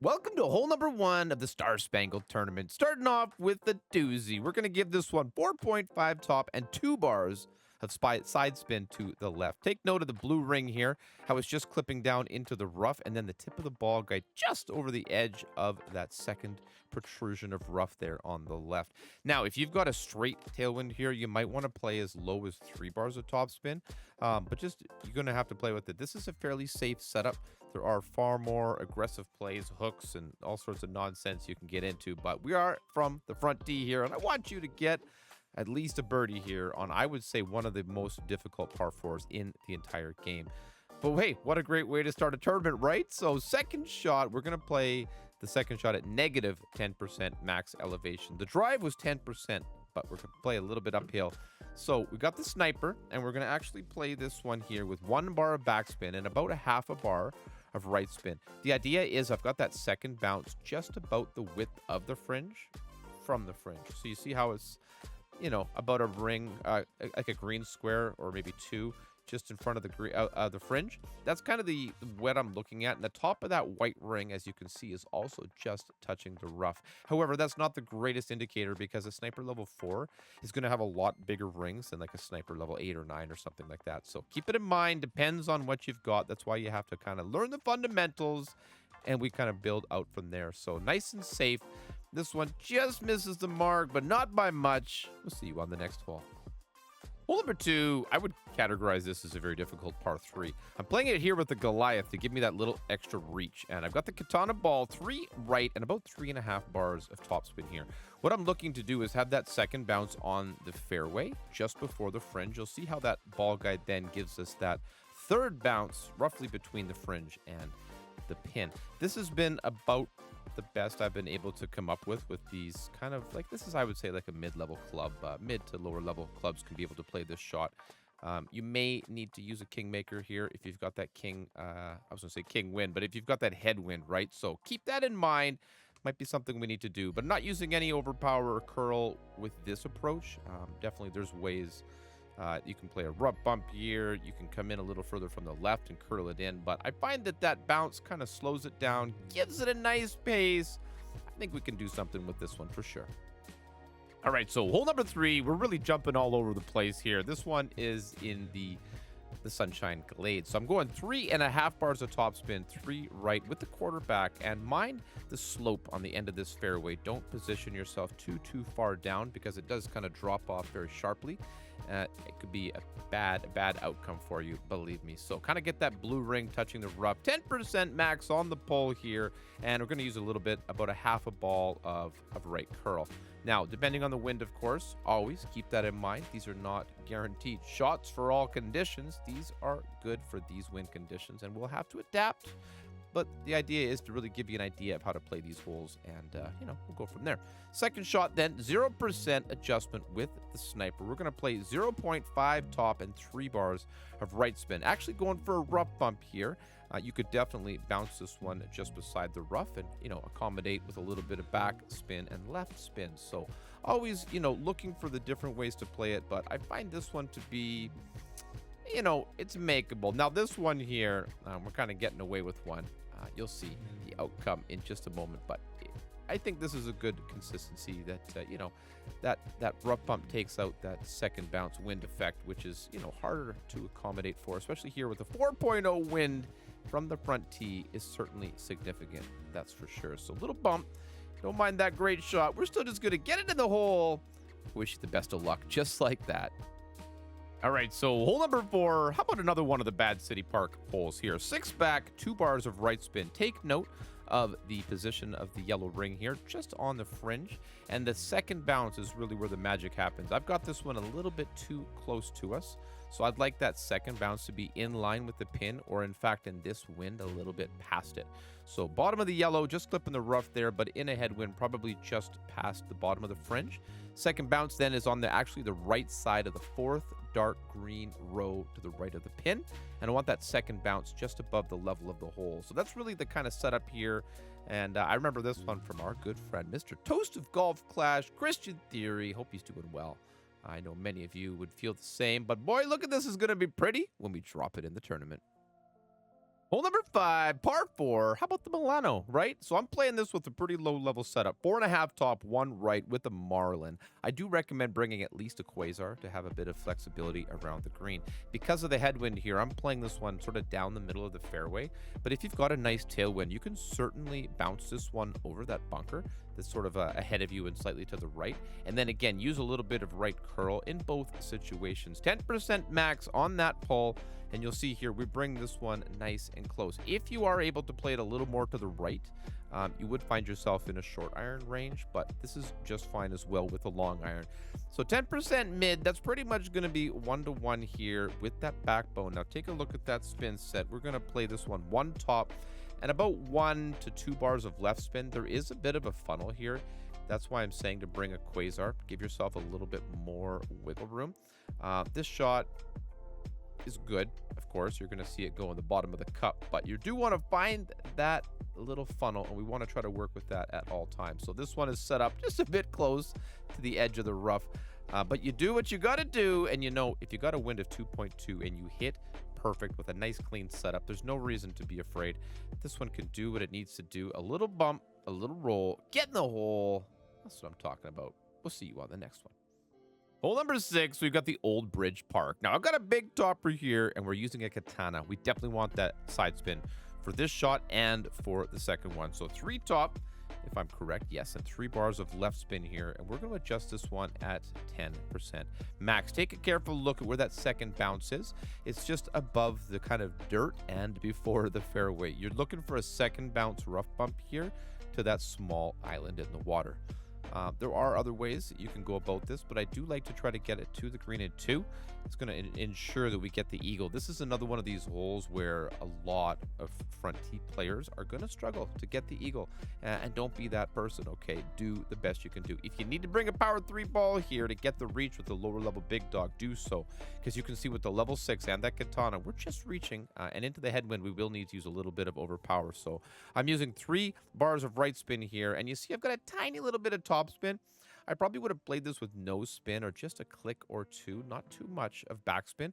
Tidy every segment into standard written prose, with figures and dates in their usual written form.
Welcome to hole number one of the Star Spangled Tournament. Starting off with the doozy. We're going to give this one 4.5 top and 2 bars of side spin to the left. Take note of the blue ring here, how it's just clipping down into the rough, and then the tip of the ball guide just over the edge of that second protrusion of rough there on the left. Now, if you've got a straight tailwind here, you might want to play as low as 3 bars of top spin, but just you're going to have to play with it. This is a fairly safe setup. There are far more aggressive plays, hooks, and all sorts of nonsense you can get into, but we are from the front tee here, and I want you to get at least a birdie here on, I would say, one of the most difficult par fours in the entire game. But hey, what a great way to start a tournament, right? So second shot, we're going to play the second shot at negative 10% max elevation. The drive was 10%, but we're going to play a little bit uphill. So we got the sniper, and we're going to actually play this one here with 1 bar of backspin and about a half a bar of right spin. The idea is I've got that second bounce just about the width of the fringe from the fringe. So you see how it's, about a ring, like a green square or maybe 2 just in front of the fringe. That's kind of the what I'm looking at. And the top of that white ring, as you can see, is also just touching the rough. However, that's not the greatest indicator because a sniper level 4 is going to have a lot bigger rings than like a sniper level 8 or 9 or something like that. So keep it in mind. Depends on what you've got. That's why you have to kind of learn the fundamentals, and we kind of build out from there. So nice and safe. This one just misses the mark, but not by much. We'll see you on the next hole. Hole number 2, I would categorize this as a very difficult par 3. I'm playing it here with the Goliath to give me that little extra reach. And I've got the Katana ball, 3 right and about 3.5 bars of topspin here. What I'm looking to do is have that second bounce on the fairway just before the fringe. You'll see how that ball guide then gives us that third bounce roughly between the fringe and the pin. This has been about the best I've been able to come up with these kind of like, this is, I would say, like a mid-level club. Mid to lower level clubs can be able to play this shot. You may need to use a kingmaker here if you've got that king, I was going to say king win, but if you've got that headwind, right? So keep that in mind. Might be something we need to do, but not using any overpower or curl with this approach. Definitely there's ways. You can play a rough bump here. You can come in a little further from the left and curl it in. But I find that bounce kind of slows it down, gives it a nice pace. I think we can do something with this one for sure. All right, so hole number 3, we're really jumping all over the place here. This one is in the Sunshine Glade. So I'm going 3.5 bars of topspin, 3 right with the quarterback, and mind the slope on the end of this fairway. Don't position yourself too far down because it does kind of drop off very sharply. It could be a bad outcome for you, believe me. So kind of get that blue ring touching the rough. 10% max on the pole here, and we're going to use a little bit, about a half a ball of right curl. Now, depending on the wind, of course, always keep that in mind. These are not guaranteed shots for all conditions. These are good for these wind conditions, and we'll have to adapt. But the idea is to really give you an idea of how to play these holes, and, we'll go from there. Second shot, then, 0% adjustment with the sniper. We're going to play 0.5 top and 3 bars of right spin. Actually going for a rough bump here. You could definitely bounce this one just beside the rough and, accommodate with a little bit of back spin and left spin. So always, looking for the different ways to play it, but I find this one to be, it's makeable. Now, this one here, we're kind of getting away with one. You'll see the outcome in just a moment, but I think this is a good consistency that, that rough bump takes out that second bounce wind effect, which is, harder to accommodate for, especially here with the 4.0 wind from the front tee is certainly significant. That's for sure. So little bump. Don't mind that great shot. We're still just going to get it in the hole. Wish you the best of luck, just like that. All right, so hole number 4. How about another one of the Bad City Park holes here? 6 back, 2 bars of right spin. Take note of the position of the yellow ring here, just on the fringe. And the second bounce is really where the magic happens. I've got this one a little bit too close to us, so I'd like that second bounce to be in line with the pin, or in fact, in this wind, a little bit past it. So bottom of the yellow, just clipping the rough there, but in a headwind, probably just past the bottom of the fringe. Second bounce then is on actually the right side of the 4th dark green row to the right of the pin, and I want that second bounce just above the level of the hole. So that's really the kind of setup here, and I remember this one from our good friend Mr. Toast of Golf Clash, Christian Theory. Hope he's doing well. I know many of you would feel the same, but boy, look at this, is going to be pretty when we drop it in the tournament. Hole number 5, par 4. How about the Milano, right? So I'm playing this with a pretty low level setup. 4.5 top, 1 right with a Marlin. I do recommend bringing at least a Quasar to have a bit of flexibility around the green. Because of the headwind here, I'm playing this one sort of down the middle of the fairway. But if you've got a nice tailwind, you can certainly bounce this one over that bunker that's sort of ahead of you and slightly to the right. And then again, use a little bit of right curl in both situations. 10% max on that pull. And you'll see here, we bring this one nice and close. If you are able to play it a little more to the right, you would find yourself in a short iron range, but this is just fine as well with a long iron. So 10% mid, that's pretty much going to be 1-to-1 here with that backbone. Now take a look at that spin set. We're going to play this one top and about 1 to 2 bars of left spin. There is a bit of a funnel here. That's why I'm saying to bring a Quasar. Give yourself a little bit more wiggle room. This shot is good. Of course, you're going to see it go in the bottom of the cup, but you do want to find that little funnel, and we want to try to work with that at all times. So this one is set up just a bit close to the edge of the rough, but you do what you got to do, and you know, if you got a wind of 2.2 and you hit perfect with a nice clean setup, there's no reason to be afraid. This one can do what it needs to do. A little bump, a little roll, get in the hole. That's what I'm talking about. We'll see you on the next one. Hole number 6, we've got the Old Bridge Park. Now, I've got a big topper here, and we're using a katana. We definitely want that side spin for this shot and for the second one. So 3 top, if I'm correct, yes, and 3 bars of left spin here, and we're going to adjust this one at 10% max. Take a careful look at where that second bounce is. It's just above the kind of dirt and before the fairway. You're looking for a second bounce rough bump here to that small island in the water. There are other ways that you can go about this, but I do like to try to get it to the green in 2. It's going to ensure that we get the eagle. This is another one of these holes where a lot of front tee players are going to struggle to get the eagle. And don't be that person, okay? Do the best you can do. If you need to bring a power 3 ball here to get the reach with the lower level big dog, do so. Because you can see with the level 6 and that katana, we're just reaching. And into the headwind, we will need to use a little bit of overpower. So I'm using 3 bars of right spin here. And you see I've got a tiny little bit of top spin. I probably would have played this with no spin or just a click or 2, not too much of backspin.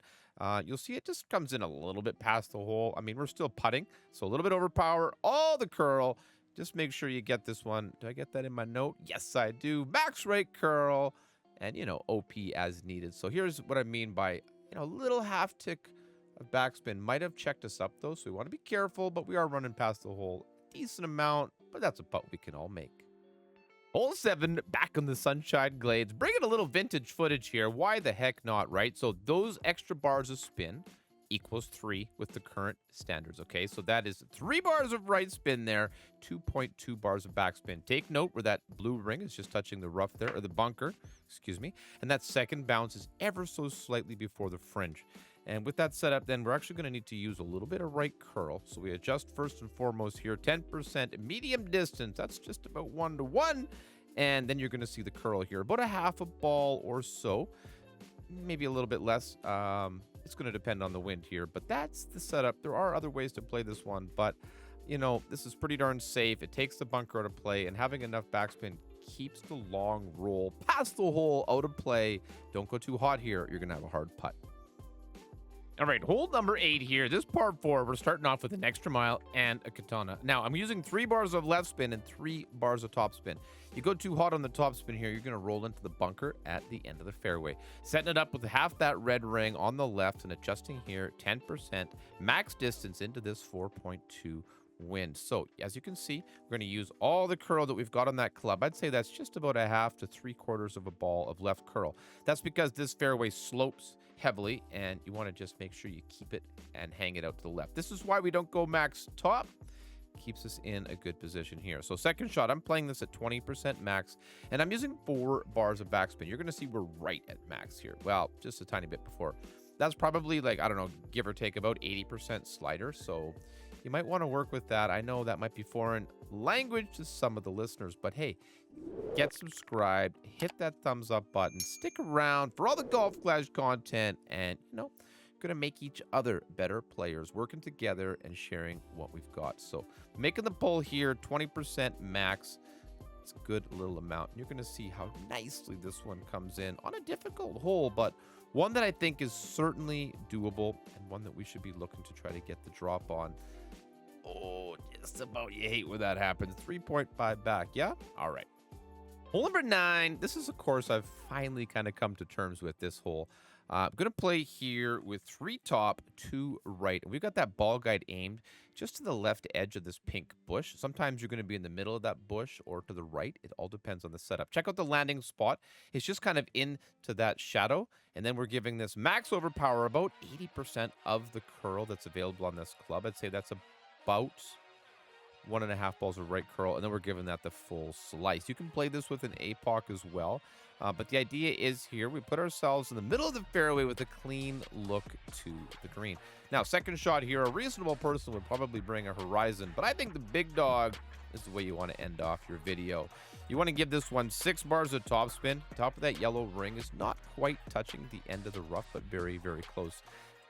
You'll see it just comes in a little bit past the hole. I mean, we're still putting, so a little bit overpower, all the curl. Just make sure you get this one. Do I get that in my note? Yes, I do. Max rate curl and, you know, OP as needed. So here's what I mean by, you know, a little half tick of backspin. Might have checked us up, though, so we want to be careful, but we are running past the hole a decent amount, but that's a putt we can all make. Hole 7, back on the Sunshine Glades. Bringing a little vintage footage here. Why the heck not, right? So those extra bars of spin equals 3 with the current standards, okay? So that is 3 bars of right spin there, 2.2 bars of backspin. Take note where that blue ring is just touching the rough there, or the bunker, excuse me, and that second bounce is ever so slightly before the fringe. And with that setup, then we're actually going to need to use a little bit of right curl. So we adjust first and foremost here, 10% medium distance. That's just about 1-to-1. And then you're going to see the curl here, about a half a ball or so, maybe a little bit less. It's going to depend on the wind here, but that's the setup. There are other ways to play this one, but you know, this is pretty darn safe. It takes the bunker out of play, and having enough backspin keeps the long roll past the hole out of play. Don't go too hot here. You're going to have a hard putt. All right, hole number 8 here. This par 4, we're starting off with an extra mile and a katana. Now, I'm using 3 bars of left spin and 3 bars of top spin. You go too hot on the top spin here, you're going to roll into the bunker at the end of the fairway. Setting it up with half that red ring on the left and adjusting here 10% max distance into this 4.2 wind. So, as you can see, we're going to use all the curl that we've got on that club. I'd say that's just about a half to 3/4 of a ball of left curl. That's because this fairway slopes heavily, and you want to just make sure you keep it and hang it out to the left. This is why we don't go max top. Keeps us in a good position here. So second shot, I'm playing this at 20% max, and I'm using 4 bars of backspin. You're going to see we're right at max here. Well, just a tiny bit before. That's probably like, I don't know, give or take about 80% slider. So you might want to work with that. I know that might be foreign language to some of the listeners, but hey, get subscribed, hit that thumbs up button, stick around for all the Golf Clash content, and, you know, going to make each other better players, working together and sharing what we've got. So making the pull here, 20% max. It's a good little amount. And you're going to see how nicely this one comes in on a difficult hole, but one that I think is certainly doable and one that we should be looking to try to get the drop on. Oh, just about. You hate when that happens. 3.5 back. Yeah? All right. Hole number 9. This is a course I've finally kind of come to terms with this hole. I'm going to play here with 3 top, 2 right. And we've got that ball guide aimed just to the left edge of this pink bush. Sometimes you're going to be in the middle of that bush or to the right. It all depends on the setup. Check out the landing spot. It's just kind of into that shadow. And then we're giving this max overpower, about 80% of the curl that's available on this club. I'd say that's about 1.5 balls of right curl, and then we're giving that the full slice. You can play this with an APOC as well, but the idea is here we put ourselves in the middle of the fairway with a clean look to the green. Now, second shot here, a reasonable person would probably bring a horizon, but I think the big dog is the way you want to end off your video. You want to give this one 6 bars of topspin. Top of that yellow ring is not quite touching the end of the rough, but very, very close.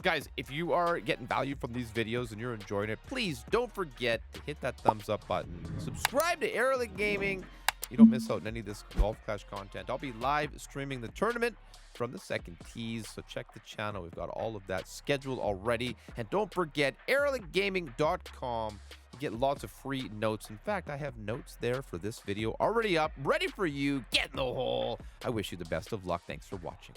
Guys, if you are getting value from these videos and you're enjoying it, please don't forget to hit that thumbs up button. Subscribe to Erelic Gaming. You don't miss out on any of this Golf Clash content. I'll be live streaming the tournament from the second tees, so check the channel. We've got all of that scheduled already. And don't forget, erelicgaming.com. You get lots of free notes. In fact, I have notes there for this video already up, ready for you. Get in the hole. I wish you the best of luck. Thanks for watching.